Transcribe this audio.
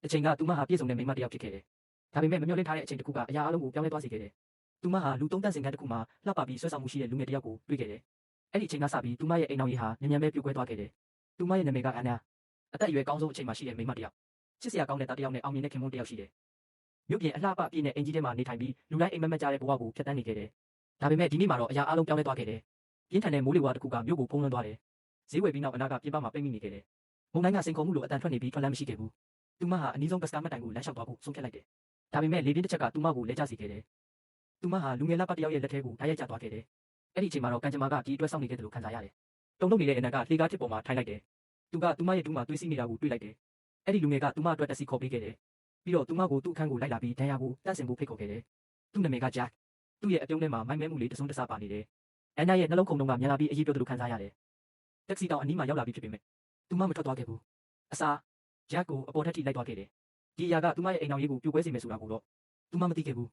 အချိန်ကသူမဟာပြည့်စုံတဲ့မိန်းမတစ်ယောက်ဖြစ်ခဲ့တယ်။ဒါပေမဲ့မမျှော်လင့်ထားတဲ့အချိန်တစ်ခုကအရာအလုံးကိုပြောင်းလဲသွားစေခဲ့တယ်။သူမဟာလူသုံးသပ်စင်ကန်းတစ်ခုမှာလှပပြီးဆွဲဆောင်မှုရှိတဲ့လူငယ်တစ်ယောက်ကိုတွေ့ခဲ့တယ်။အဲ့ဒီအချိန်ကစပြီးသူမရဲ့အိမ်တော်ကြီးဟာမြန်မြန်ပဲပြိုကွဲသွားခဲ့တယ်။သူမရဲ့နာမည်ကအန်နာအသက်အရွယ်ကောင်းဆုံးအချိန်မှာရှိတဲ့မိန်းမတစ်ယောက်ချစ်စရာကောင်းတဲ့သားတစ်ယောက်နဲ့အောင်မြင်တဲ့ခင်မွန်းတစ်ယောက်ရှိတယ်။မြို့ပြင်အလှပအပြည့်နဲ့အင်ကြီးထဲမှာနေထိုင်ပြီးလူတိုင်းအိမ်မက်မက်ကြတဲ့ဘဝကိုဖျက်ဆီးနေခဲ့တယ်။ဒါပေမဲ့ဒီနေ့မှာတော့အရာအလုံးပြောင်းလဲသွားခဲ့တယ်။ပြင်းထန်တဲ့မိုးလေဝသတစ်ခုကမြို့ကိုဖုံးလွှမ်းသွားတယ်။ဈေးဝယ်ပြီးနောက်အနာကပြင်ပမှာပိတ်မိနေခဲ့တယ်။မုန်တိုင်းကစိန်ခေါ်မှုလိုအတန်ထွက်နေပြီးထွက်လမ်းမရှိခဲ့ဘူး။သူမဟာအနည်းဆုံးကစတာမတ်တိုင်ကိုလမ်းလျှောက်သွားဖို့ဆုံးဖြတ်လိုက်တယ်။ဒါပေမဲ့လေပြင်းတစ်ချက်ကသူမကိုလဲကျစေခဲ့တယ်။သူမဟာလူငယ်လှပတစ်ယောက်ရဲ့လက်ထဲကိုဓာတ်ရိုက်ကျသွားခဲ့တယ်။အဲ့ဒီအချိန်မှာတော့ကံကြမ္မာကဒီအတွက်စောင့်နေခဲ့တယ်လို့ခံစားရတယ်။တုံ့လုံးနေတဲ့အနံကလှေကားတစ်ပေါ်မှာထိုင်လိုက်တယ်။သူကသူမရဲ့ဒူးမှာသွေးစီးနေတာကိုတွေ့လိုက်တယ်။အဲ့ဒီလူငယ်ကသူမအတွက်တက်စီခေါ်ပေးခဲ့တယ်။ပြီးတော့သူမကိုသူ့အခန်းကိုလိုက်လာပြီးဒဏ်ရာကိုတန့်စင်ဖို့ဖိတ်ခေါ်ခဲ့တယ်။သူ့နာမည်ကဂျက်။သူ့ရဲ့အပြုံးထဲမှာမိုင်းမဲမှုလေးတစုံတစပါနေတယ်။အန်နာရဲ့နှလုံးခုန်တုံးကမြန်လာပြီးအရေးပြောသလိုခံစားရတယ်။တက်စီတောင်အနီးမှာရောက်လာပြီးဖြစ်ပေမဲ့သူမမထွက်သွားခဲ့ဘူး။အစားဂျက်ကိုအပေါ်ထက်ထိလိုက်သွားခဲ့တယ်။ဒီအရာကသူမရဲ့အိမ်တော်ရေးကိုပြိုကွဲစေမယ်ဆိုတာကိုတော့သူမမသိခဲ့ဘူး